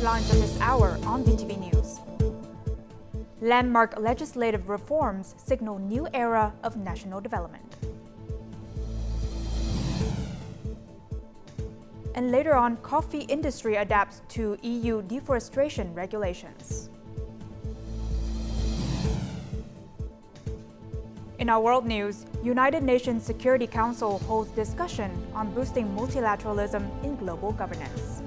headlines of this hour on VTV News. Landmark legislative reforms signal new era of national development. And later on, coffee industry adapts to EU deforestation regulations. In our world news, United Nations Security Council holds discussion on boosting multilateralism in global governance.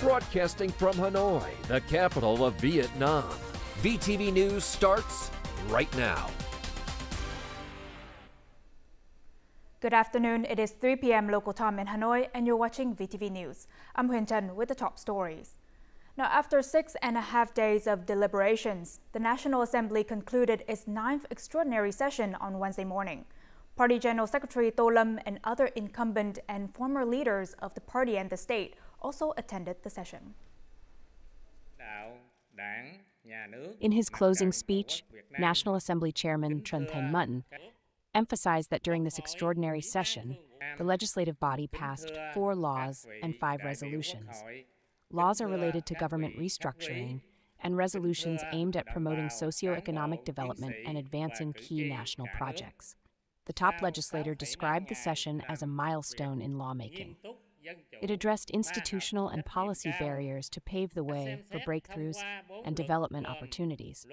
Broadcasting from Hanoi, the capital of Vietnam, VTV News starts right now. Good afternoon. It is 3 p.m. local time in Hanoi, and you're watching VTV News. I'm Huyền Trân with the top stories. Now, after 6.5 days of deliberations, the National Assembly concluded its 9th extraordinary session on Wednesday morning. Party General Secretary To Lâm and other incumbent and former leaders of the party and the state also attended the session. In his closing speech, National Assembly Chairman Trần Thanh Mẫn emphasized that during this extraordinary session, the legislative body passed 4 laws and 5 resolutions. Laws are related to government restructuring, and resolutions aimed at promoting socio-economic development and advancing key national projects. The top legislator described the session as a milestone in lawmaking. It addressed institutional and policy barriers to pave the way for breakthroughs and development opportunities.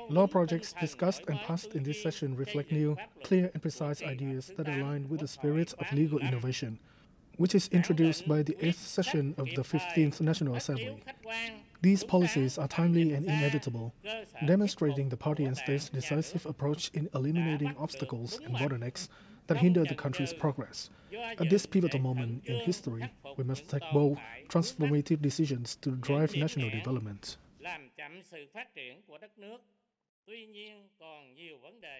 Law projects discussed and passed in this session reflect new, clear and precise ideas that align with the spirit of legal innovation, which is introduced by the 8th session of the 15th National Assembly. These policies are timely and inevitable, demonstrating the party and state's decisive approach in eliminating obstacles and bottlenecks that hinder the country's progress. At this pivotal moment in history, we must take bold, transformative decisions to drive national development.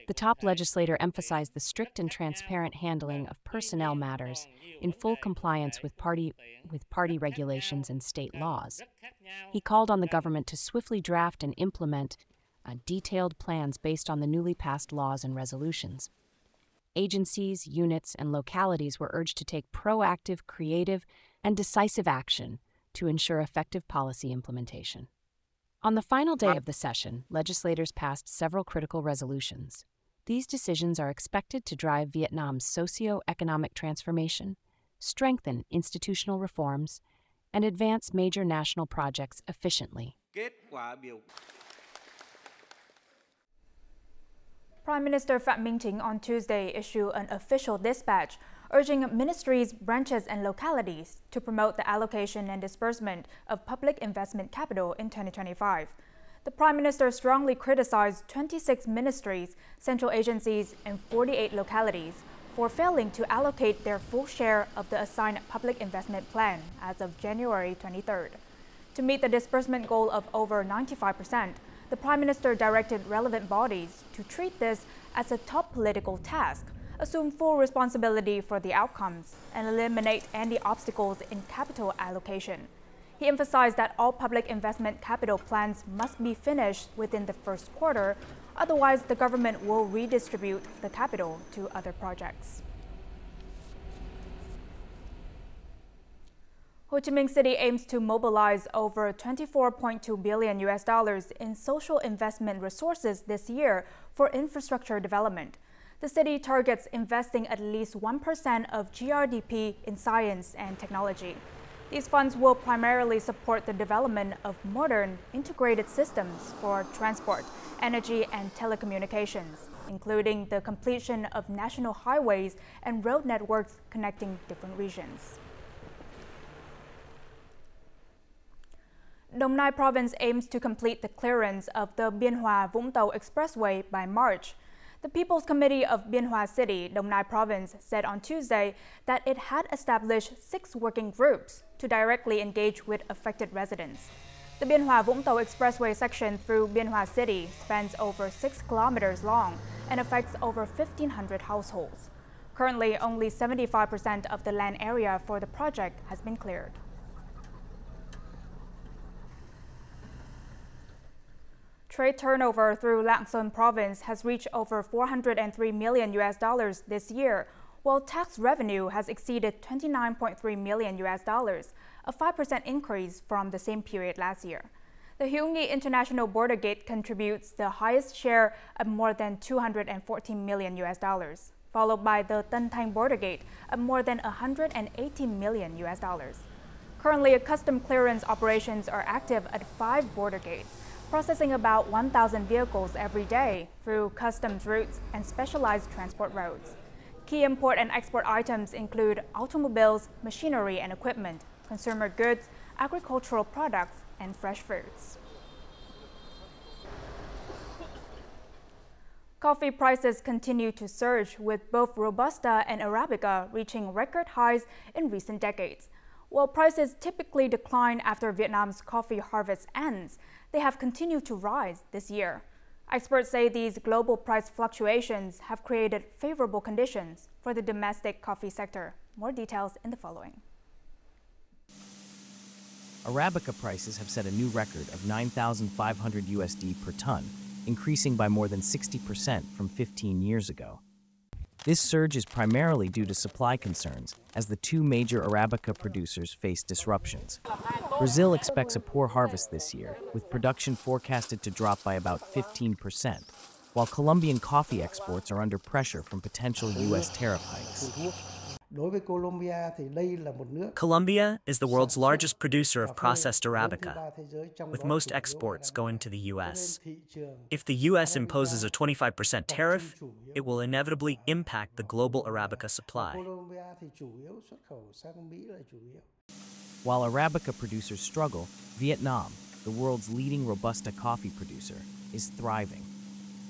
The top legislator emphasized the strict and transparent handling of personnel matters in full compliance with party regulations and state laws. He called on the government to swiftly draft and implement detailed plans based on the newly passed laws and resolutions. Agencies, units, and localities were urged to take proactive, creative, and decisive action to ensure effective policy implementation. On the final day of the session, legislators passed several critical resolutions. These decisions are expected to drive Vietnam's socio-economic transformation, strengthen institutional reforms, and advance major national projects efficiently. Prime Minister Phạm Minh Chính on Tuesday issued an official dispatch urging ministries, branches, and localities to promote the allocation and disbursement of public investment capital in 2025. The Prime Minister strongly criticized 26 ministries, central agencies, and 48 localities for failing to allocate their full share of the assigned public investment plan as of January 23rd. To meet the disbursement goal of over 95%, the Prime Minister directed relevant bodies to treat this as a top political task, assume full responsibility for the outcomes, and eliminate any obstacles in capital allocation. He emphasized that all public investment capital plans must be finished within the first quarter, otherwise the government will redistribute the capital to other projects. Ho Chi Minh City aims to mobilize over $24.2 billion in social investment resources this year for infrastructure development. The city targets investing at least 1% of GRDP in science and technology. These funds will primarily support the development of modern, integrated systems for transport, energy, and telecommunications, including the completion of national highways and road networks connecting different regions. Đồng Nai Province aims to complete the clearance of the Biên Hòa - Vũng Tàu Expressway by March. The People's Committee of Biên Hòa City, Đồng Nai Province, said on Tuesday that it had established 6 working groups to directly engage with affected residents. The Biên Hòa - Vũng Tàu Expressway section through Biên Hòa City spans over 6 kilometers long and affects over 1,500 households. Currently, only 75% of the land area for the project has been cleared. Trade turnover through Lạng Sơn province has reached over $403 million this year, while tax revenue has exceeded $29.3 million, a 5% increase from the same period last year. The Hữu International Border Gate contributes the highest share of more than $214 million, followed by the Tân Thanh Border Gate of more than $118 million. Currently, custom clearance operations are active at 5 border gates, processing about 1,000 vehicles every day through customs routes and specialized transport roads. Key import and export items include automobiles, machinery and equipment, consumer goods, agricultural products, and fresh fruits. Coffee prices continue to surge, with both Robusta and Arabica reaching record highs in recent decades. While prices typically decline after Vietnam's coffee harvest ends, they have continued to rise this year. Experts say these global price fluctuations have created favorable conditions for the domestic coffee sector. More details in the following. Arabica prices have set a new record of $9,500 USD per ton, increasing by more than 60% from 15 years ago. This surge is primarily due to supply concerns, as the 2 major Arabica producers face disruptions. Brazil expects a poor harvest this year, with production forecasted to drop by about 15%, while Colombian coffee exports are under pressure from potential U.S. tariff hikes. Colombia is the world's largest producer of processed Arabica, with most exports going to the U.S. If the U.S. imposes a 25% tariff, it will inevitably impact the global Arabica supply. While Arabica producers struggle, Vietnam, the world's leading Robusta coffee producer, is thriving.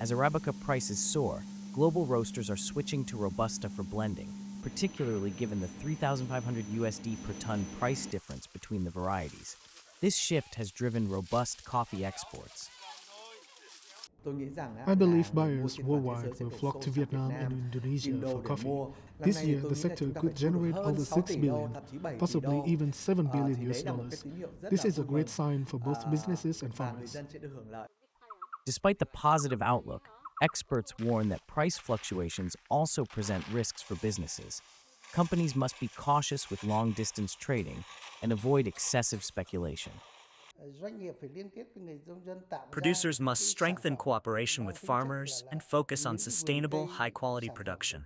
As Arabica prices soar, global roasters are switching to Robusta for blending, particularly given the $3,500 USD per ton price difference between the varieties. This shift has driven robust coffee exports. I believe buyers worldwide will flock to Vietnam and Indonesia for coffee. This year, the sector could generate over $6 billion, possibly even $7 billion US. This is a great sign for both businesses and farmers. Despite the positive outlook, experts warn that price fluctuations also present risks for businesses. Companies must be cautious with long-distance trading and avoid excessive speculation. Producers must strengthen cooperation with farmers and focus on sustainable, high-quality production.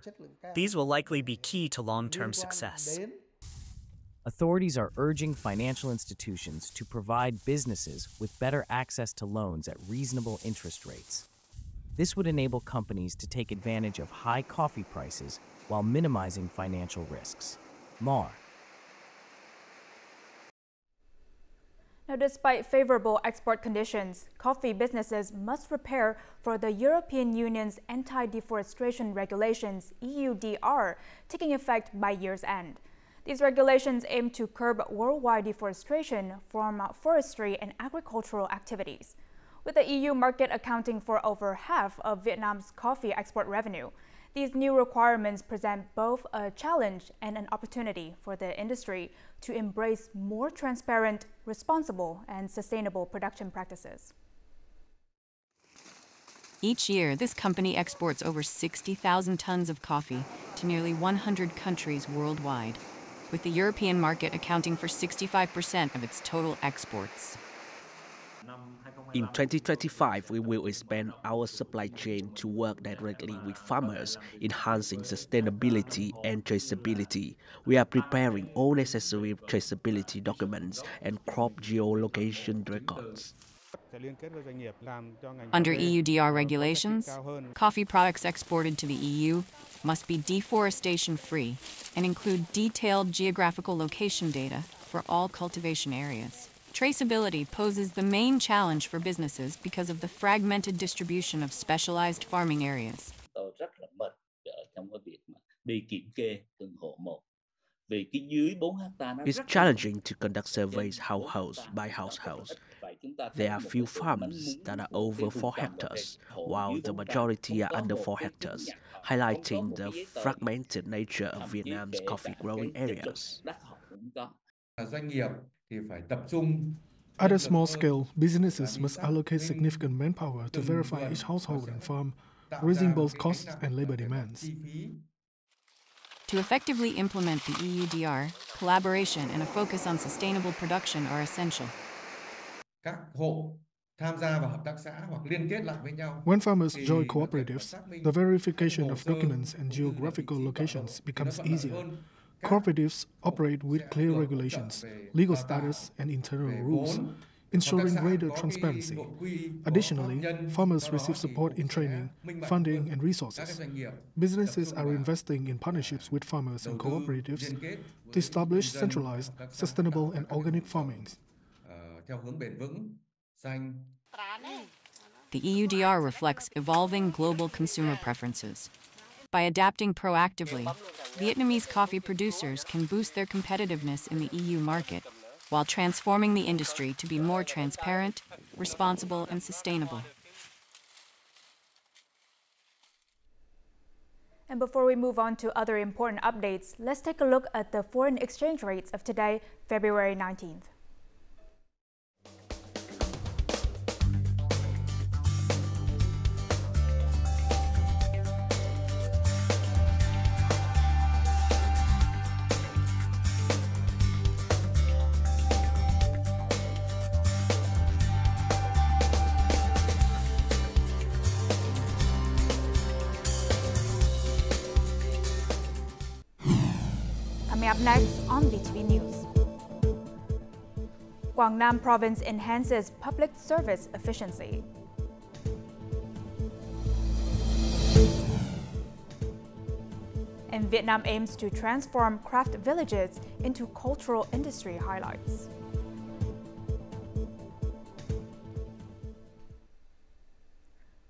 These will likely be key to long-term success. Authorities are urging financial institutions to provide businesses with better access to loans at reasonable interest rates. This would enable companies to take advantage of high coffee prices while minimizing financial risks. More. Now, despite favorable export conditions, coffee businesses must prepare for the European Union's anti-deforestation regulations, EUDR, taking effect by year's end. These regulations aim to curb worldwide deforestation from forestry and agricultural activities. With the EU market accounting for over half of Vietnam's coffee export revenue, these new requirements present both a challenge and an opportunity for the industry to embrace more transparent, responsible, and sustainable production practices. Each year, this company exports over 60,000 tons of coffee to nearly 100 countries worldwide, with the European market accounting for 65% of its total exports. In 2025, we will expand our supply chain to work directly with farmers, enhancing sustainability and traceability. We are preparing all necessary traceability documents and crop geolocation records. Under EUDR regulations, coffee products exported to the EU must be deforestation-free and include detailed geographical location data for all cultivation areas. Traceability poses the main challenge for businesses because of the fragmented distribution of specialized farming areas. It's challenging to conduct surveys household by household. There are few farms that are over 4 hectares, while the majority are under 4 hectares, highlighting the fragmented nature of Vietnam's coffee growing areas. At a small scale, businesses must allocate significant manpower to verify each household and farm, raising both costs and labor demands. To effectively implement the EUDR, collaboration and a focus on sustainable production are essential. When farmers join cooperatives, the verification of documents and geographical locations becomes easier. Cooperatives operate with clear regulations, legal status, and internal rules, ensuring greater transparency. Additionally, farmers receive support in training, funding, and resources. Businesses are investing in partnerships with farmers and cooperatives to establish centralized, sustainable, and organic farming. The EUDR reflects evolving global consumer preferences. By adapting proactively, Vietnamese coffee producers can boost their competitiveness in the EU market while transforming the industry to be more transparent, responsible, and sustainable. And before we move on to other important updates, let's take a look at the foreign exchange rates of today, February 19th. Coming up next on VTV News. Quảng Nam Province enhances public service efficiency. And Vietnam aims to transform craft villages into cultural industry highlights.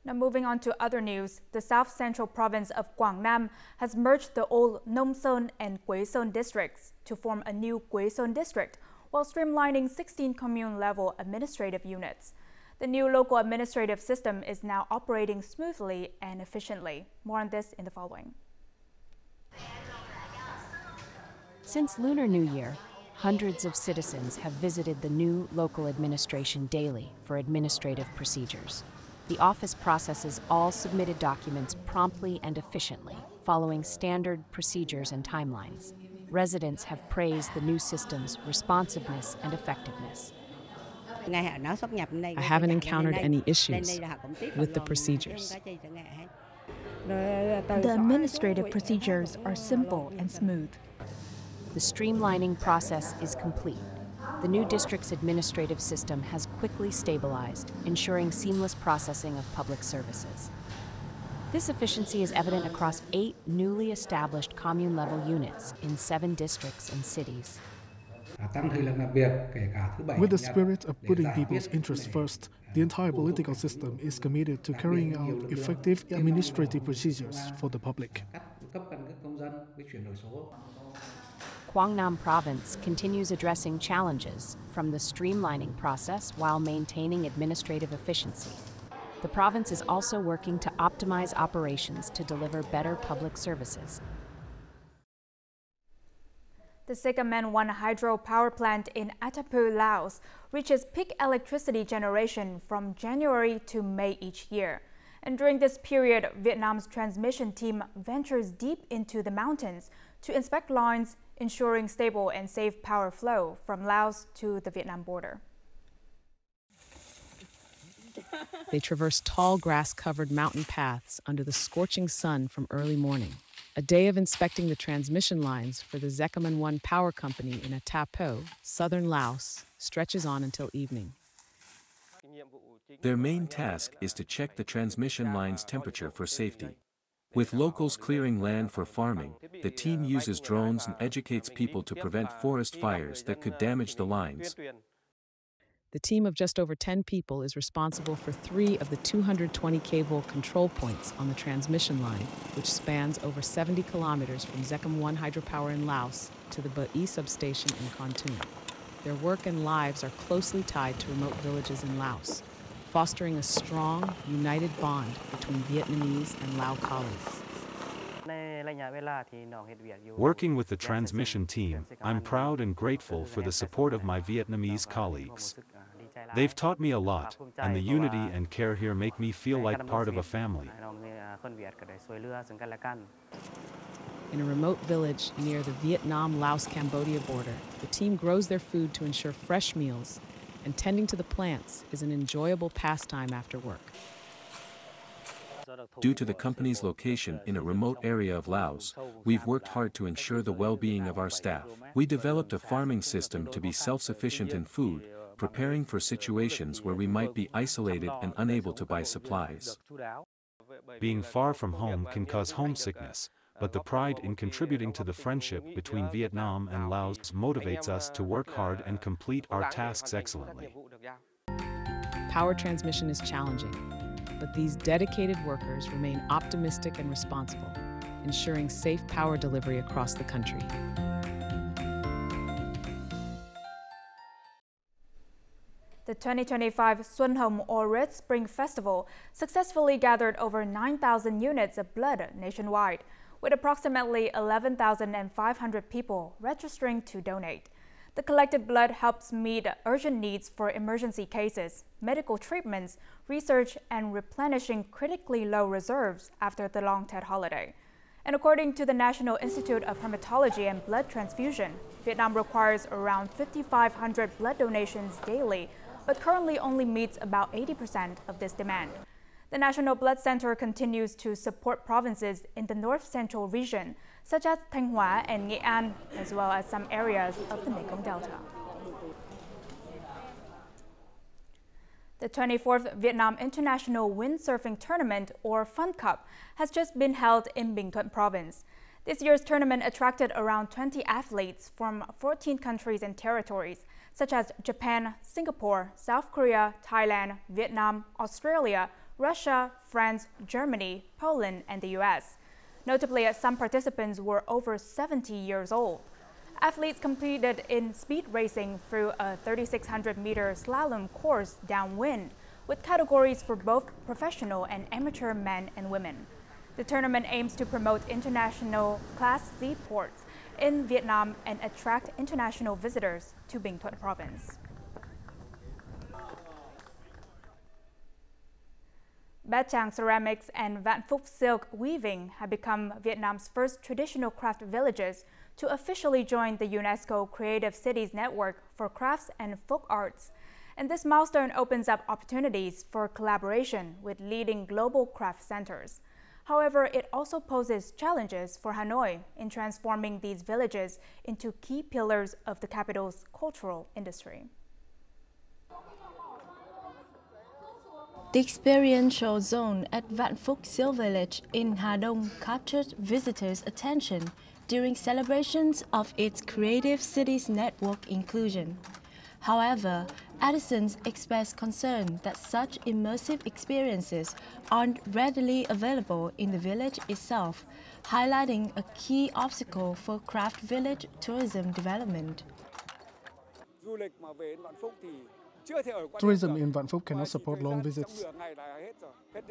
Now moving on to other news, the South Central Province of Quảng Nam has merged the old Nông Sơn and Quế Sơn districts to form a new Quế Sơn district, while streamlining 16 commune-level administrative units. The new local administrative system is now operating smoothly and efficiently. More on this in the following. Since Lunar New Year, hundreds of citizens have visited the new local administration daily for administrative procedures. The office processes all submitted documents promptly and efficiently, following standard procedures and timelines. Residents have praised the new system's responsiveness and effectiveness. I haven't encountered any issues with the procedures. The administrative procedures are simple and smooth. The streamlining process is complete. The new district's administrative system has quickly stabilized, ensuring seamless processing of public services. This efficiency is evident across 8 newly established commune-level units in 7 districts and cities. With the spirit of putting people's interests first, the entire political system is committed to carrying out effective administrative procedures for the public. Quảng Nam Province continues addressing challenges from the streamlining process while maintaining administrative efficiency. The province is also working to optimize operations to deliver better public services. The Sikamen 1 hydro power plant in Atapu, Laos, reaches peak electricity generation from January to May each year. And during this period, Vietnam's transmission team ventures deep into the mountains to inspect lines, ensuring stable and safe power flow from Laos to the Vietnam border. They traverse tall grass-covered mountain paths under the scorching sun from early morning. A day of inspecting the transmission lines for the Sikamen 1 power company in Atapu, southern Laos, stretches on until evening. Their main task is to check the transmission line's temperature for safety. With locals clearing land for farming, the team uses drones and educates people to prevent forest fires that could damage the lines. The team of just over 10 people is responsible for 3 of the 220 kV control points on the transmission line, which spans over 70 kilometers from Sikamen 1 hydropower in Laos to the Phie substation in Kon Tum. Their work and lives are closely tied to remote villages in Laos, fostering a strong, united bond between Vietnamese and Lao colleagues. Working with the transmission team, I'm proud and grateful for the support of my Vietnamese colleagues. They've taught me a lot, and the unity and care here make me feel like part of a family. In a remote village near the Vietnam-Laos-Cambodia border, the team grows their food to ensure fresh meals, and tending to the plants is an enjoyable pastime after work. Due to the company's location in a remote area of Laos, we've worked hard to ensure the well-being of our staff. We developed a farming system to be self-sufficient in food, preparing for situations where we might be isolated and unable to buy supplies. Being far from home can cause homesickness, but the pride in contributing to the friendship between Vietnam and Laos motivates us to work hard and complete our tasks excellently. Power transmission is challenging, but these dedicated workers remain optimistic and responsible, ensuring safe power delivery across the country. The 2025 Xuân Hồng or Red Spring Festival successfully gathered over 9,000 units of blood nationwide, with approximately 11,500 people registering to donate. The collected blood helps meet urgent needs for emergency cases, medical treatments, research, and replenishing critically low reserves after the long Tet holiday. And according to the National Institute of Hematology and Blood Transfusion, Vietnam requires around 5,500 blood donations daily, but currently only meets about 80% of this demand. The National Blood Center continues to support provinces in the north-central region, such as Thanh Hóa and Nghệ An, as well as some areas of the Mekong Delta. The 24th Vietnam International Windsurfing Tournament, or Fun Cup, has just been held in Binh Thuận Province. This year's tournament attracted around 20 athletes from 14 countries and territories, such as Japan, Singapore, South Korea, Thailand, Vietnam, Australia, Russia, France, Germany, Poland, and the US. Notably, some participants were over 70 years old. Athletes competed in speed racing through a 3,600-meter slalom course downwind, with categories for both professional and amateur men and women. The tournament aims to promote international Class C ports in Vietnam and attract international visitors to Binh Thuận Province. Bát Tràng ceramics and Vạn Phúc silk weaving have become Vietnam's first traditional craft villages to officially join the UNESCO Creative Cities Network for Crafts and Folk Arts. And this milestone opens up opportunities for collaboration with leading global craft centers. However, it also poses challenges for Hanoi in transforming these villages into key pillars of the capital's cultural industry. The experiential zone at Vạn Phúc Silk Village in Hà Đông captured visitors' attention during celebrations of its Creative Cities Network inclusion. However, artisans expressed concern that such immersive experiences aren't readily available in the village itself, highlighting a key obstacle for craft village tourism development. Tourism in Vạn Phúc cannot support long visits.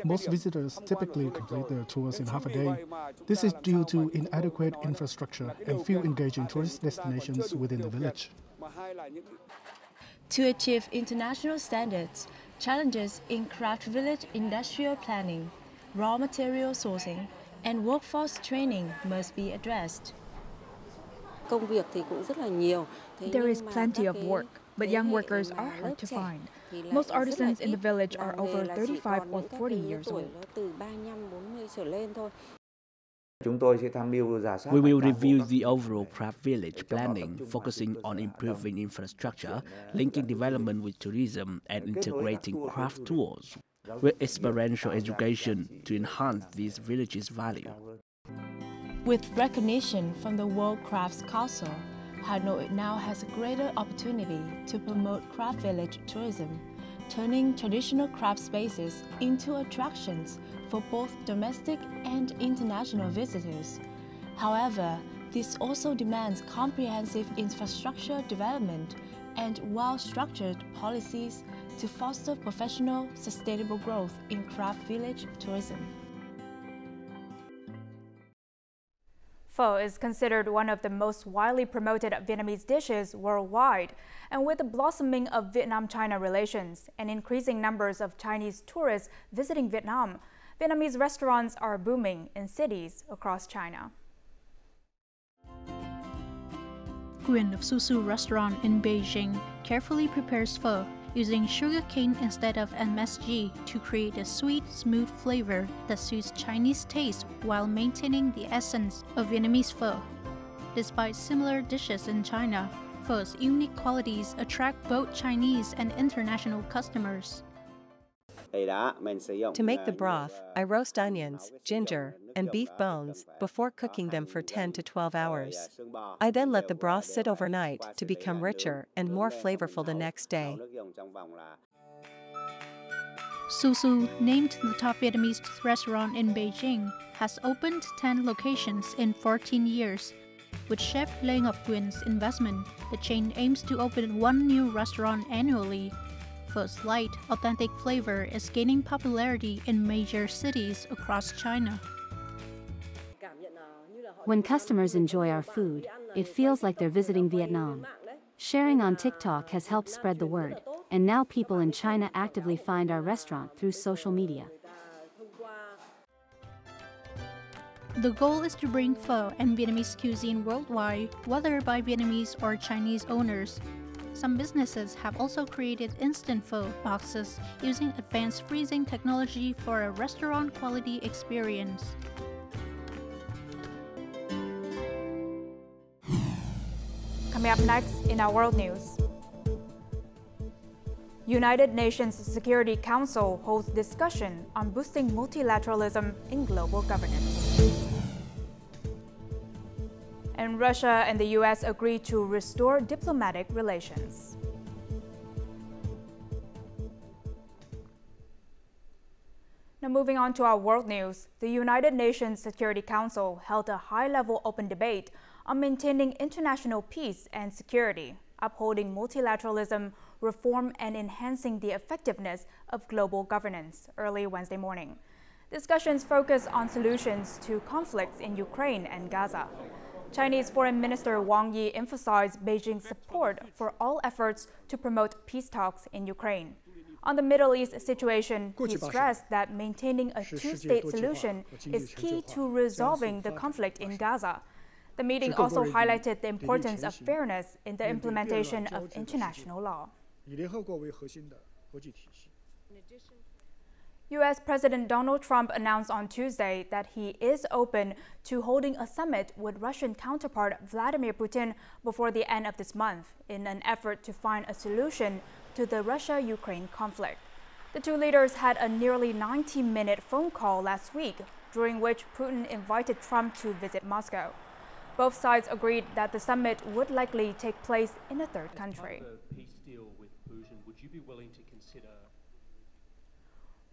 Most visitors typically complete their tours in half a day. This is due to inadequate infrastructure and few engaging tourist destinations within the village. To achieve international standards, challenges in craft village industrial planning, raw material sourcing, and workforce training must be addressed. There is plenty of work, but young workers are hard to find. Most artisans in the village are over 35 or 40 years old. We will review the overall craft village planning, focusing on improving infrastructure, linking development with tourism, and integrating craft tours with experiential education to enhance these villages' value. With recognition from the World Crafts Council, Hanoi now has a greater opportunity to promote craft village tourism, turning traditional craft spaces into attractions for both domestic and international visitors. However, this also demands comprehensive infrastructure development and well-structured policies to foster professional, sustainable growth in craft village tourism. Pho is considered one of the most widely promoted Vietnamese dishes worldwide, and with the blossoming of Vietnam-China relations and increasing numbers of Chinese tourists visiting Vietnam, Vietnamese restaurants are booming in cities across China. Nguyen of Su Su restaurant in Beijing carefully prepares pho using sugarcane instead of MSG to create a sweet, smooth flavor that suits Chinese taste while maintaining the essence of Vietnamese pho. Despite similar dishes in China, pho's unique qualities attract both Chinese and international customers. To make the broth, I roast onions, ginger, and beef bones before cooking them for 10 to 12 hours. I then let the broth sit overnight to become richer and more flavorful the next day. Su Su, named the top Vietnamese restaurant in Beijing, has opened 10 locations in 14 years. With chef Lê Ngọc Quyen's investment, the chain aims to open one new restaurant annually. Pho's light, authentic flavor is gaining popularity in major cities across China. When customers enjoy our food, it feels like they're visiting Vietnam. Sharing on TikTok has helped spread the word, and now people in China actively find our restaurant through social media. The goal is to bring pho and Vietnamese cuisine worldwide, whether by Vietnamese or Chinese owners. Some businesses have also created instant pho boxes using advanced freezing technology for a restaurant-quality experience. Coming up next in our world news. United Nations Security Council holds discussion on boosting multilateralism in global governance. And Russia and the US agree to restore diplomatic relations. Now moving on to our world news, the United Nations Security Council held a high-level open debate on maintaining international peace and security, upholding multilateralism, reform, and enhancing the effectiveness of global governance early Wednesday morning. Discussions focus on solutions to conflicts in Ukraine and Gaza. Chinese Foreign Minister Wang Yi emphasized Beijing's support for all efforts to promote peace talks in Ukraine. On the Middle East situation, he stressed that maintaining a two-state solution is key to resolving the conflict in Gaza. The meeting also highlighted the importance of fairness in the implementation of international law. U.S. President Donald Trump announced on Tuesday that he is open to holding a summit with Russian counterpart Vladimir Putin before the end of this month in an effort to find a solution to the Russia-Ukraine conflict. The two leaders had a nearly 90-minute phone call last week, during which Putin invited Trump to visit Moscow. Both sides agreed that the summit would likely take place in a third country.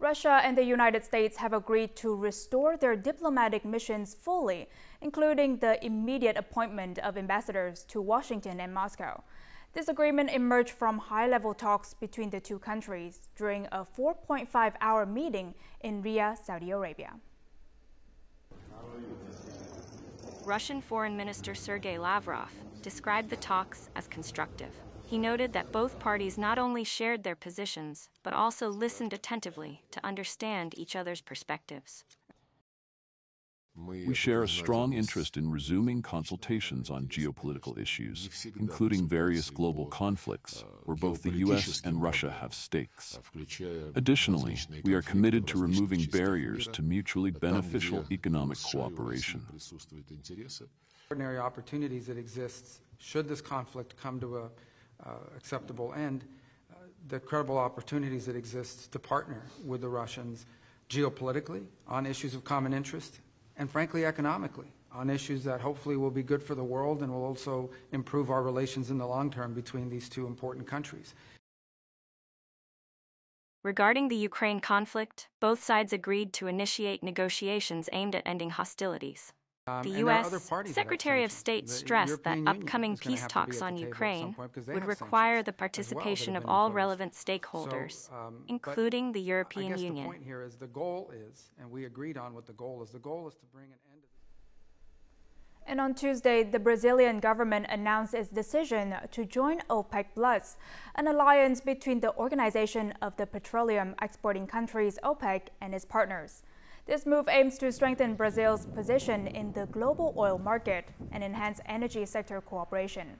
Russia and the United States have agreed to restore their diplomatic missions fully, including the immediate appointment of ambassadors to Washington and Moscow. This agreement emerged from high-level talks between the two countries during a 4.5-hour meeting in Riyadh, Saudi Arabia. Russian Foreign Minister Sergei Lavrov described the talks as constructive. He noted that both parties not only shared their positions, but also listened attentively to understand each other's perspectives. We share a strong interest in resuming consultations on geopolitical issues, including various global conflicts, where both the U.S. and Russia have stakes. Additionally, we are committed to removing barriers to mutually beneficial economic cooperation. Ordinary opportunities that exist should this conflict come to a acceptable end, the credible opportunities that exist to partner with the Russians geopolitically on issues of common interest, and frankly economically on issues that hopefully will be good for the world and will also improve our relations in the long term between these two important countries. Regarding the Ukraine conflict, both sides agreed to initiate negotiations aimed at ending hostilities. The U.S. Secretary of State stressed that upcoming peace talks on Ukraine would require the participation of all relevant stakeholders, including the European Union. The point here is the goal is, and we agreed on what the goal is to bring an end to And on Tuesday, the Brazilian government announced its decision to join OPEC+, an alliance between the Organization of the Petroleum Exporting Countries OPEC and its partners. This move aims to strengthen Brazil's position in the global oil market and enhance energy sector cooperation.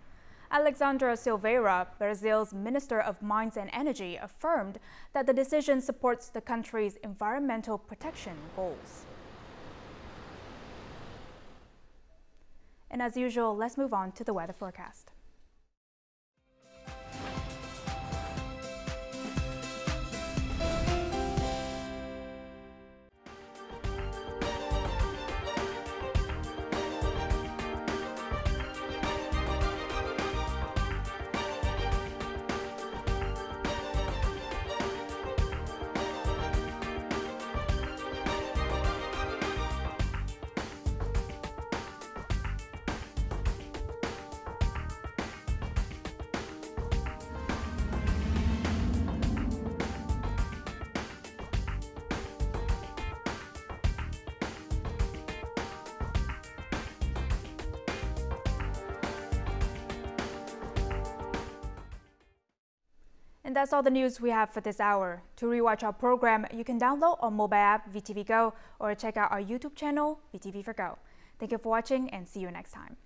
Alexandra Silveira, Brazil's Minister of Mines and Energy, affirmed that the decision supports the country's environmental protection goals. And as usual, let's move on to the weather forecast. And that's all the news we have for this hour. To rewatch our program, you can download our mobile app VTVgo or check out our YouTube channel VTV4Go. Thank you for watching and see you next time.